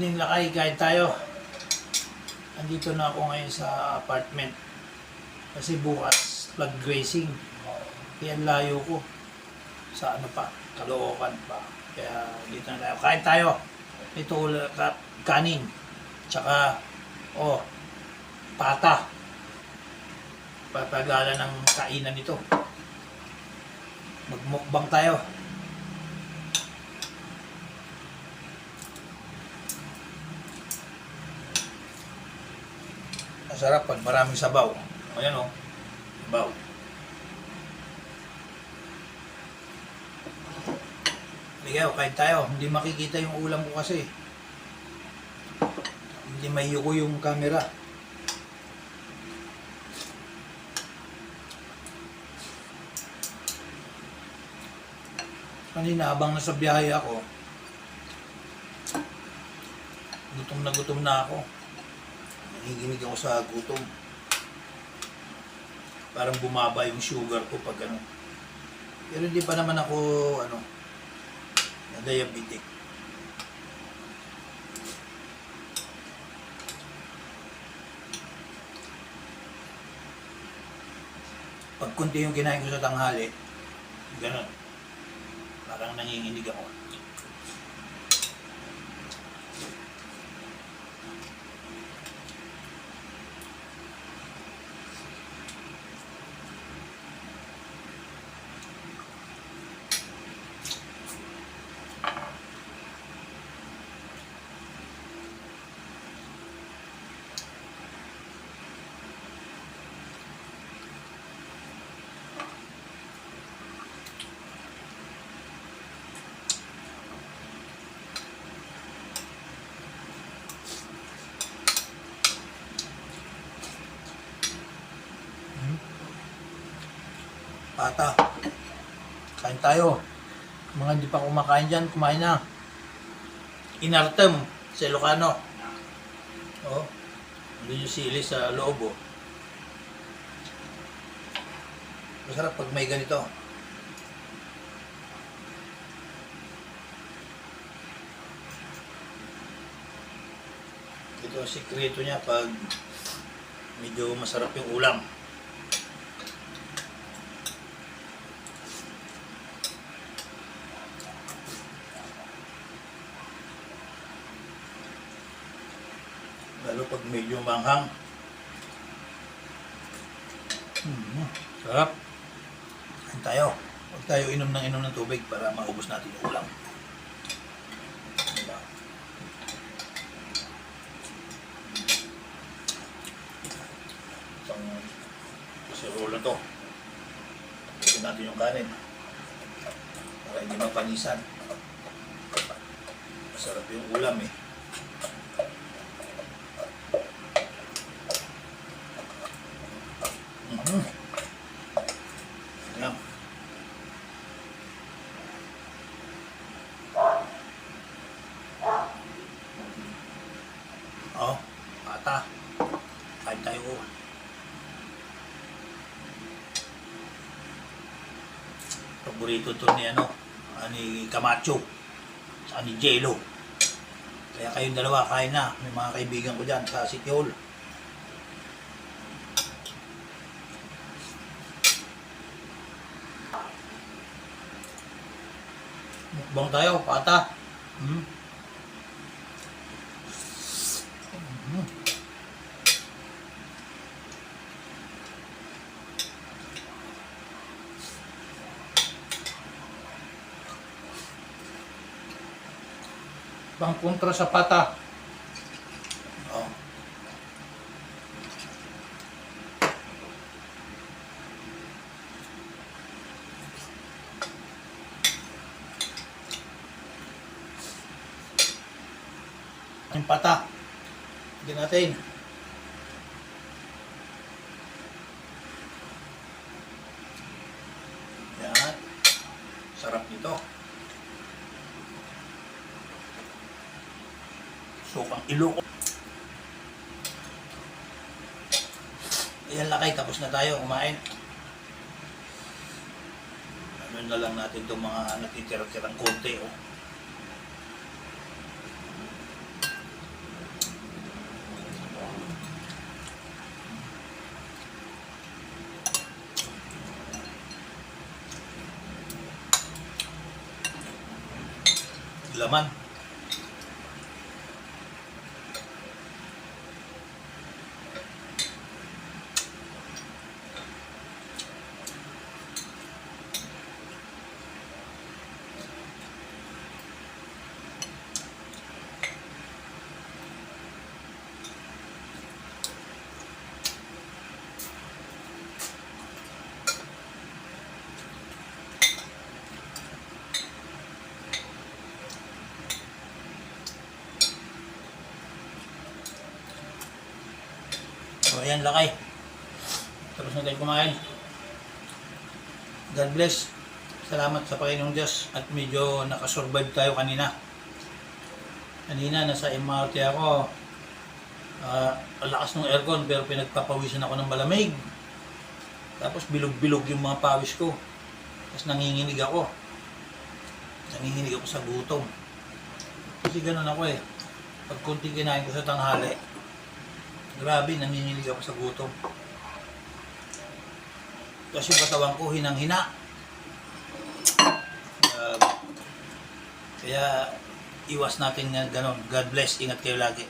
Evening lakay, kain tayo. Andito na ako ngayon sa apartment. Kasi bukas, flag grazing. Kaya layo ko. Sa ano pa, Caloocan pa. Kaya dito na tayo. Kain tayo. Ito kanin. Tsaka, pata. Papagala ng kainan ito. Magmukbang tayo. Masarap pag maraming sabaw. Ayan o. Sabaw. Ligaw, kain tayo. Hindi makikita yung ulam ko kasi. Hindi mayuko yung camera. Kanina habang nasa biyahe ako, gutom na ako. Nangiginig ako sa gutom. Parang bumaba yung sugar ko pag ano. Pero hindi pa naman ako na diabetic. Pag kunti yung kinain ko sa tanghali, ganun. Parang nanginginig ako. Pata. Kain tayo. Mga hindi pa kumakain dyan, kumain na. Inartem sa Ilocano. Hindi yung sili sa loob. Masarap pag may ganito. Ito ang sikreto niya pag medyo masarap yung ulam. Lalo pag medyo manghang. Sarap. Kain tayo. Huwag tayo inom ng tubig para maubos natin yung ulam. Diba? Isang kasirolo to. Pagkain natin yung kanin. Para hindi mapanisan. Masarap yung ulam eh. Yan. Pata. Kain tayo. Paborito to ni Camacho. Saka ni Jello. Kaya kayong dalawa, kain na. May mga kaibigan ko dyan sa City Hall. Mukbang tayo, pata. Bang kontra sa pata. Yung pata. Hindi natin. Yan. Sarap nito. Sukang Ilocos. Ayan lakay, tapos na tayo kumain. Ano na lang natin itong mga natitira-tirang konti. laman. So ayan lakay. Tapos na tayo kumain. God bless. Salamat sa Panginoong Diyos. At medyo nakasurvive tayo kanina. Kanina nasa MRT ako. Ang lakas ng aircon pero pinagpapawisan ako ng malamig. Tapos bilog-bilog yung mga pawis ko. Tapos nanginginig ako. Nanginginig ako sa gutom. Kasi ganun ako eh. Pag kunting kinain ko sa tanghali, grabe, nanginginig ako sa gutom. Kasi katawan ko hinang-hina. Kaya iwas natin nga ganon. God bless. Ingat kayo lagi.